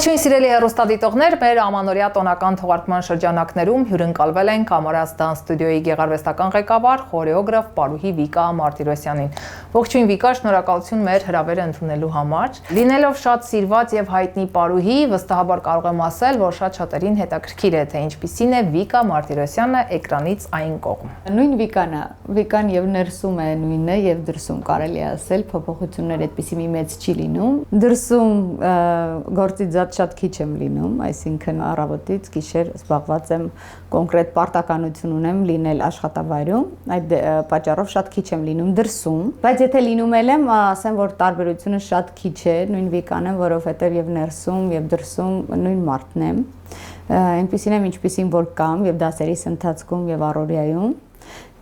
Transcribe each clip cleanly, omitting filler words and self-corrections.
Ողջույն սիրելի հեռուստադիտողներ, մեր ամանորյա տոնական թողարկման շրջանակներում հյուրընկալվել ենք Ամարաստան ստուդիոյի գեղարվեստական ղեկավար, խորեոգրաֆ Պարուհի Վիկա Մարտիրոսյանին։ Ողջույն Վիկա, շնորհակալություն մեր հրավերը ընդունելու համար։ Լինելով շատ սիրված եւ հայտնի Պարուհի, վստահաբար կարող եմ ասել, որ շատ շատերին հետաքրքիր է, թե ինչպիսին է Վիկա Մարտիրոսյանը էկրանից այն կողմ։ Նույն Վիկան է, Վիկան եւ ներսում է նույնը եւ դրսում կարելի է ասել, փոփոխություններ այդպիսի մի մեծ չի լինում։ Դրսում գործի շատ քիչ եմ լինում, այսինքն առավոտից գիշեր զբաղված եմ կոնկրետ պարտականություն ունեմ լինել աշխատավայրում, այդ պատճառով շատ քիչ եմ լինում դրսում, բայց եթե լինում եմ, ասեմ, որ տարբերությունը շատ քիչ է, նույն Վիկան եմ, որովհետև եւ ներսում եւ դրսում նույն մարդն եմ, այնպիսին եմ, ինչպիսին որ կամ եւ դասերիս ընթացքում եւ առօրյայում,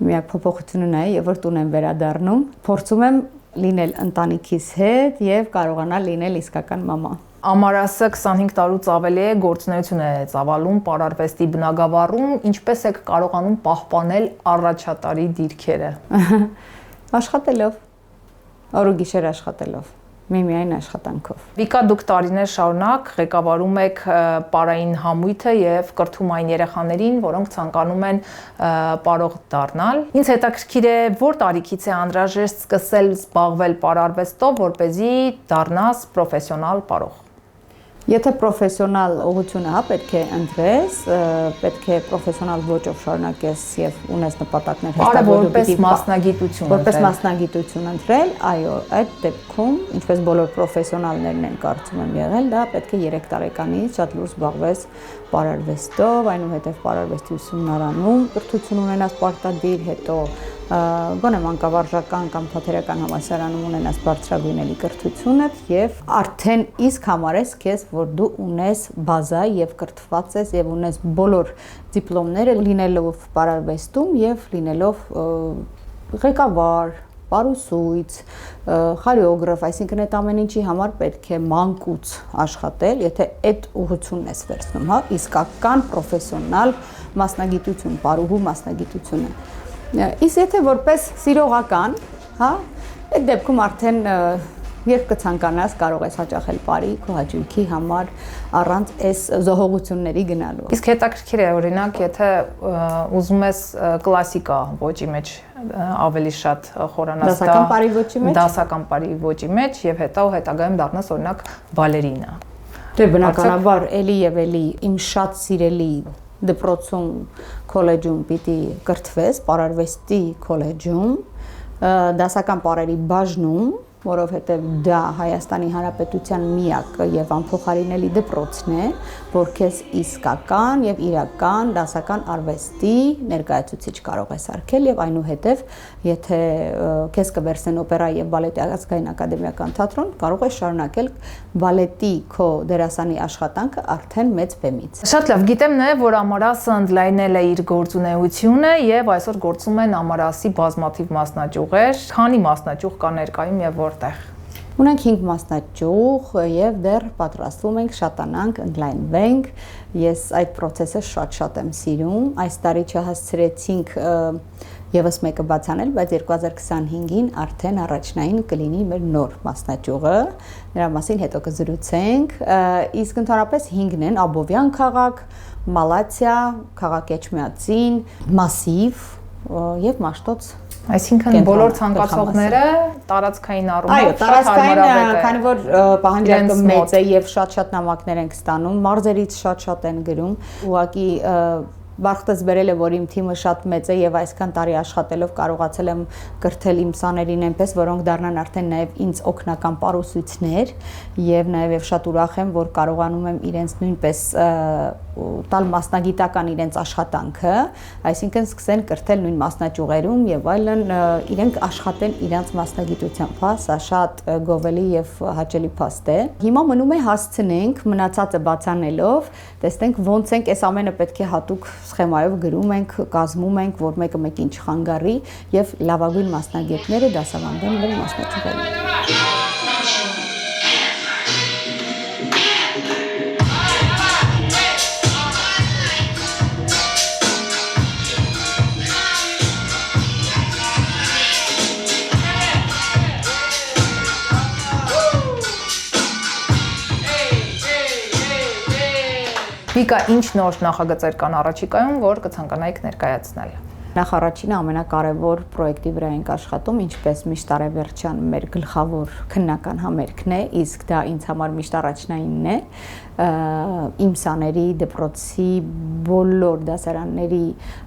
միակ փոփոխությունն է, եւ որ տուն եմ վերադառնում, փորձում եմ լինել ընտանիքիս հետ եւ կարողանալ լինել իսկական մամա։ Ամարասը 25 տարուց ավելի է գործունեություն է ծավալում պարարվեստի բնագավառում, ինչպես եք կարողանում պահպանել առաջատարի դիրքերը։ Աշխատելով, օր ու գիշեր աշխատելով, միմիայն աշխատանքով։ Վիկա, դուք տարիներ շարունակ ղեկավարում եք պարային համույթը եւ կրթում այն երեխաներին, որոնք ցանկանում են պարող դառնալ։ Ինձ հետաքրքիր է, որ տարիքից է անհրաժեշտ սկսել զբաղվել պարարվեստով, որպեսզի դառնաս պրոֆեսիոնալ պարող։ Եթե պրոֆեսիոնալ ուղղությունը պետք է ընտրես, պետք է պրոֆեսիոնալ ոճով շարունակես եւ ունես նպատակներ որպես մասնագիտություն որպես մասնագիտություն ընտրել, այո, այդ դեպքում, ինչպես բոլոր պրոֆեսիոնալներն են կարծում եմ եղել, դա պետք է 3 տարեկանից շատ լուրջ զբաղվես պարարվեստով, այնուհետև պարարվեստի ուսումնարանում կրթություն ունենաս պարտադիր, հետո գոնե մանկավարժական կամ թատերական համալսարանում ունենաս բարձրագույնելի կրթությունը եւ արդեն իսկ համարես քեզ, որ դու ունես բազա եւ կրթված ես եւ ունես բոլոր դիպլոմները լինելով պարարվեստում եւ լինելով ղեկավար, պարուսույց, խորեոգրաֆ, այսինքն այդ ամեն ինչի համար պետք է մանկուց աշխատել, եթե այդ ուղղությունն ես վերցնում, հա, իսկական պրոֆեսիոնալ մասնագիտություն, պարուհու մասնագիտությունը։ Իսկ եթե որպես սիրողական, հա, այդ դեպքում արդեն երբ կցանկանաս կարող ես հաճախել պարի քո հաճույքի համար առանց այս զոհողությունների գնալու։ Իսկ հետաքրքիր է օրինակ, եթե ուզում ես կլասիկա ոճի մեջ ավելի շատ խորանաս դասական պարի ոճի մեջ, դասական պարի ոճի մեջ եւ հետո հետագայում դառնաս օրինակ բալերինա։ Դե բնականաբար էլի եւ էլի իմ շատ սիրելի դպրոցում, քոլեջում պիտի կրթվես, պարարվեստի քոլեջում, դասական պարերի բաժնում, որովհետև դա Հայաստանի Հանրապետության միակ եւ անփոխարինելի դպրոցն է, որ քեզ իսկական եւ իրական դասական արվեստի ներկայացուցիչ կարող ես արկել եւ այնուհետեւ եթե քեզ կվերցնեն օպերա եւ բալետի ազգային ակադեմիական թատրոն, կարող ես շարունակել բալետի քո դերասանի աշխատանքը արդեն մեծ բեմից։ Շատ լավ, գիտեմ նաեւ, որ Ամարասը ընդլայնել է իր գործունեությունը եւ այսօր գործում են Ամարասի բազմաթիվ մասնաճյուղեր, քանի մասնաճյուղ կա ներկայում եւ որտեղ։ Ունենք 5 մասնաճյուղ եւ դեռ պատրաստվում ենք շատանանք, ընդլայնվենք։ Ես այդ process-ը շատ եմ սիրում։ Այս տարի չհասցրեցինք եւս մեկը բացանել, բայց 2025-ին արդեն առաջնային կլինի մեր նոր մասնաճյուղը։ Նրա մասին հետո կզրուցենք։ Իսկ ընդհանրապես 5-ն են՝ Աբովյան քաղաք, Մալաթիա, քաղաք Էջմիածին, Մասիվ եւ Մաշտոց։ Այսինքն բոլոր ցանկացողները տարածքային առումով շատ հարմարավետ է, քանի որ պահանջարկը մեծ է եւ շատ նամակներ ենք ստանում, մարզերից շատ են գրում, ուղղակի Բախտս բերել է, որ իմ թիմը շատ մեծ է եւ այսքան տարի աշխատելով կարողացել եմ կրթել իմ սաներին այնպես, որոնք դառնան արդեն նաեւ ինձ օգնական պարուսույցներ եւ նաեւ շատ ուրախ եմ, որ կարողանում եմ իրենց նույնպես տալ մասնագիտական իրենց աշխատանքը, այսինքն սկսեն կրթել նույն մասնաճյուղերում եւ այլն, իրենք աշխատեն իրենց մասնագիտությամբ, հա, սա շատ գովելի եւ հաճելի փաստ է։ Հիմա մնում է հասցնենք մնացածը բացանելով, տեսնենք ոնց ենք այս ամենը պետք է հատուկ սխեմայով գրում ենք, կազմում ենք, որ մեկը մեկին չխանգարի եւ լավագույն մասնագետները դասավանդեն մեր մասնաճյուղերում։ Վիկա, ինչ նոր նախագծեր կան առաջիկայում, որ կցանկանայիք ներկայացնել։ Նախ առաջինը ամենակարևոր պրոյեկտի վրա ենք աշխատում, ինչպես միշտ տարեվերջյան մեր գլխավոր քննական համերգն է, իսկ դա ինձ համար միշտ առաջնայինն է։ Իմ սաների դպրոցի բոլոր դասարանների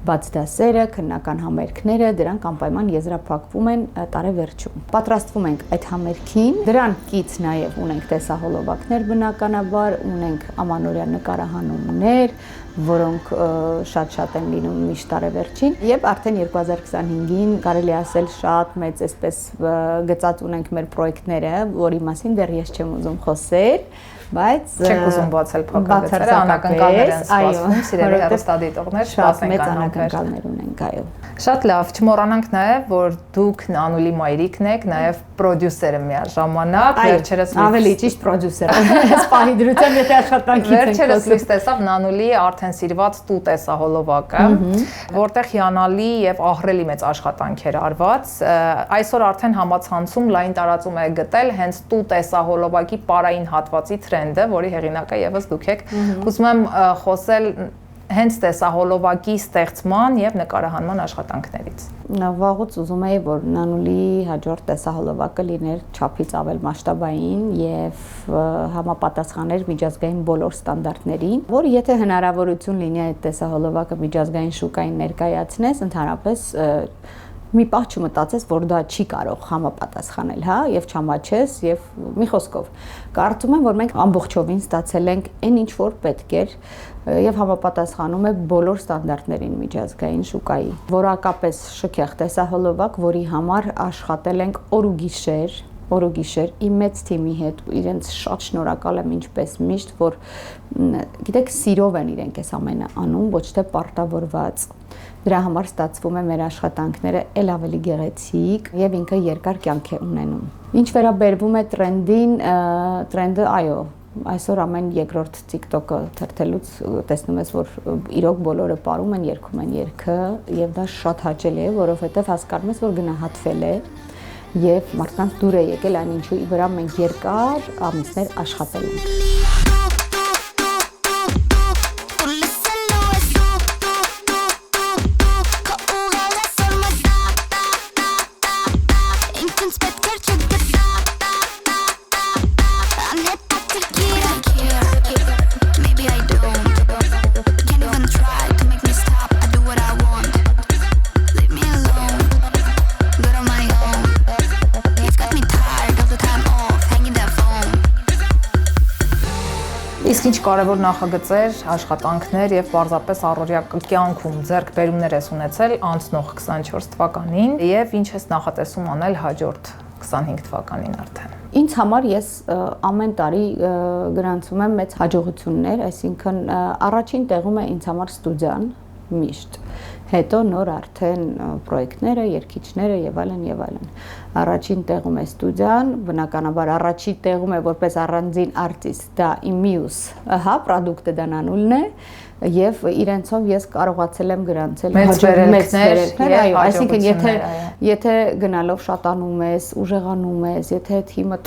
բաց դասերը, քննական համերգները, դրանք անպայման եզրափակվում են տարեվերջում։ Պատրաստվում ենք այդ համերգին, դրան կից նաև ունենք տեսահոլովակներ բնականաբար, ունենք ամանորյա նկարահանումներ, որոնք շատ են լինում միշտ տարեվերջին, եւ արդեն 2025-ին կարելի ասել շատ մեծ այսպես գծած ունենք մեր պրոյեկտները, որի մասին դեռ ես չեմ ուզում խոսել, բայց չեք ուզում բացել փոքր անակնկալներ են սպասվում, սիրելի հեռուստադիտողներ, սպասենք անակնկալներ ունենք, այո։ Շատ լավ, չմոռանանք նաև, որ դուք Նանուլի մայրիկն եք, նաև պրոդյուսերը միաժամանակ, վերջերս ավելի ճիշտ պրոդյուսերը, սպահի դրությամբ եթե աշխատանքից ենք վերջերս լույս տեսավ Նանուլի արդեն սիրված տու տեսահոլովակը, որտեղ հիանալի եւ ահռելի մեծ աշխատանք էր արված, այսօր արդեն համացանցում լայն տարածում է գտել հենց տու տեսահոլովակի պարային հատվածի թրենդը, որի հեղինակը եւս դուք եք։ Ուզում եմ խոսել հենց տեսահոլովակի ստեղծման եւ նկարահանման աշխատանքներից։ Վաղուց ուզում էի, որ Նանուլի հաջորդ տեսահոլովակը լիներ չափից ավել մասշտաբային եւ համապատասխաներ միջազգային բոլոր ստանդարտներին, որ եթե հնարավորություն լինի այդ տեսահոլովակը միջազգային շուկային ներկայացնես, ընդհանրապես մի պահ չմտածես, որ դա չի կարող համապատասխանել, հա, եւ չամաչես եւ մի խոսքով կարծում եմ, որ մենք ամբողջովին ստացել ենք այն ինչ որ պետք էր եւ համապատասխանում է բոլոր ստանդարտներին միջազգային շուկայի։ Որակապես շքեղ տեսահոլովակ, որի համար աշխատել ենք օր ու գիշեր իմ մեծ թիմի հետ, իրենց շատ շնորհակալ եմ ինչպես միշտ, որ գիտեք, սիրով են իրենք այս ամենը անում, ոչ թե պարտավորված։ Դրա համար ստացվում է մեր աշխատանքները ել ավելի գեղեցիկ եւ ինքը երկար կյանք է ունենում։ Ինչ վերաբերվում է տրենդին, տրենդը այո, այսօր ամեն երկրորդ TikTok-ը թերթելուց տեսնում ես, որ իրոք բոլորը ապարում են, երգում են երգը եւ դա շատ հաճելի է, որովհետեւ հասկանում ես, որ գնահատվել է եւ մարդկանց դուր է եկել այն ինչի վրա մենք երկար ամիսներ աշխատել ենք։ Իսկ ինչ կարևոր նախագծեր, աշխատանքներ եւ պարզապես առօրյա կյանքում ձեռքբերումներ ես ունեցել անցնող 24 թվականին եւ ինչ ես նախատեսում անել հաջորդ 25 թվականին արդեն։ Ինձ համար ես ամեն տարի գրանցում եմ մեծ հաջողություններ, այսինքն առաջին տեղում է ինձ համար ստուդիան միշտ, հետո նոր արդեն պրոյեկտները, երգիչները եւ այլն։ Առաջին տեղում է ստուդիան, բնականաբար առաջին տեղում է որպես առանձին արտիստ, դա իմ մյուս, հա, պրոդուկտը դա Նանուլն է եւ իրենցով ես կարողացել եմ գրանցել մեծ վերելքներ, այո, այսինքն եթե գնալով շատանում ես, ուժեղանում ես, եթե թիմը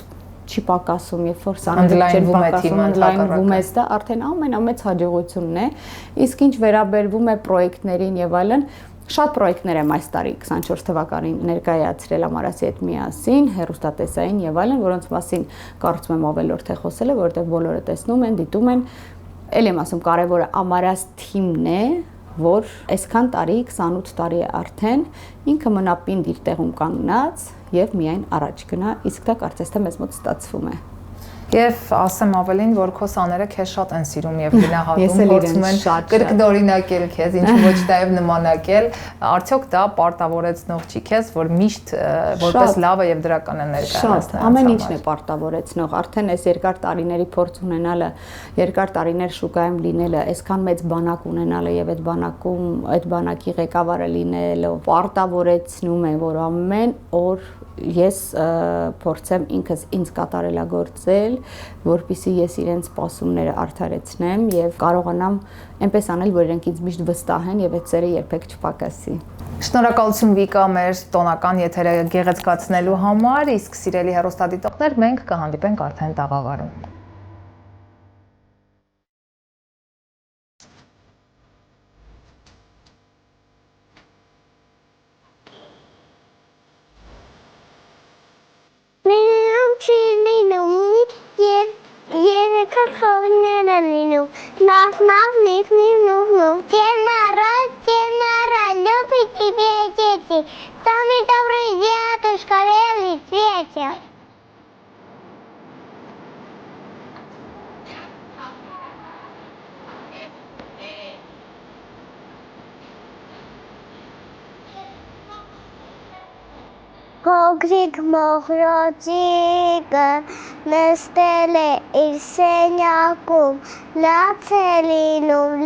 չի պակասում, երբ որ ընդլայնվում է, դա արդեն ամենամեծ հաջողությունն է, իսկ ինչ վերաբերվում է պրոյեկտներին եւ այլն, շատ պրոյեկտներ եմ այս տարի 24 թվականին ներկայացրել Ամարասի հետ միասին, հեռուստատեսային եւ այլն, որոնց մասին կարծում եմ ավելորդ է խոսել, որովհետեւ բոլորը տեսնում են, դիտում են, ել եմ ասում, կարևորը Ամարաս թիմն է, որ այսքան տարի, 28 տարի է արդեն, ինքը մնա պինդ իր տեղում կանգնած եւ միայն առաջ գնա, իսկ դա կարծես թե մեզ մոտ ստացվում է։ Եվ ասեմ ավելին, որ քո սաները քեզ շատ են սիրում եւ գնահատում, փորձում են կրկնօրինակել քեզ, ինչու ոչ նաեւ նմանակել, արդյոք դա պարտավորեցնող չի քեզ, որ միշտ որպես լավը եւ դրական է ներկայացնել։ Ամեն ինչն է պարտավորեցնող, արդեն այս երկար տարիների փորձ ունենալը, երկար տարիներ շուկայում լինելը, այսքան մեծ բանակ ունենալը եւ այդ բանակի ղեկավարը լինելը պարտավորեցնում է, որ ամեն օր ես փորձեմ ինքս ինձ կատարելագործել, որպեսզի ես իրենց սպասումները արդարացնեմ եւ կարողանամ այնպես անել, որ իրենք ինձ միշտ վստահեն եւ այդ սերը երբեք չպակասի։ Շնորհակալություն Վիկա մեր տոնական եթերը գեղեցկացնելու համար, իսկ սիրելի հեռուստադիտողներ, մենք կհանդիպենք արդեն տաղավարում։ Ֆողները լինում, նախ նիվ, темара, люби тебе дети, самый добрый дедушка белый свете. Փոքրիկ մոխրոցիկը նստել է իր սենյակում, լաց է լինում,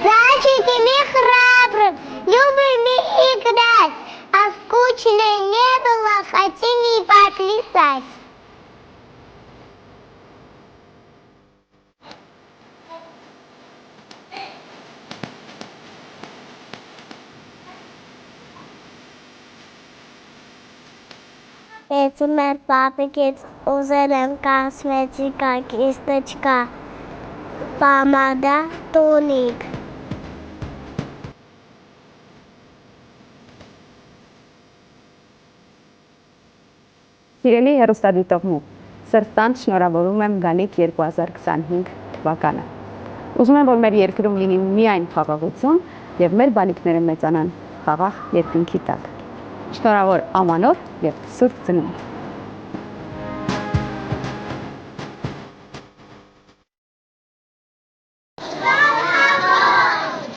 Зайчики мы храбрым, любим играть, а скучно не было, хотим и поплясать. Եթե մեր պապիկից ուզել եմ կասմետիկա, կիստочка, պամադա, տոնիկ։ Սիրելի հեռուստադիտողներ, սրտանց շնորհավորում եմ Գալիք 2025 թվականը։ Ուզում եմ, որ մեր երկրում լինի միայն խաղաղություն եւ մեր բալիկները մեծանան խաղաղ երկնքի տակ։ Շնորհավոր ամանոր եւ սուրբ ծնունդ։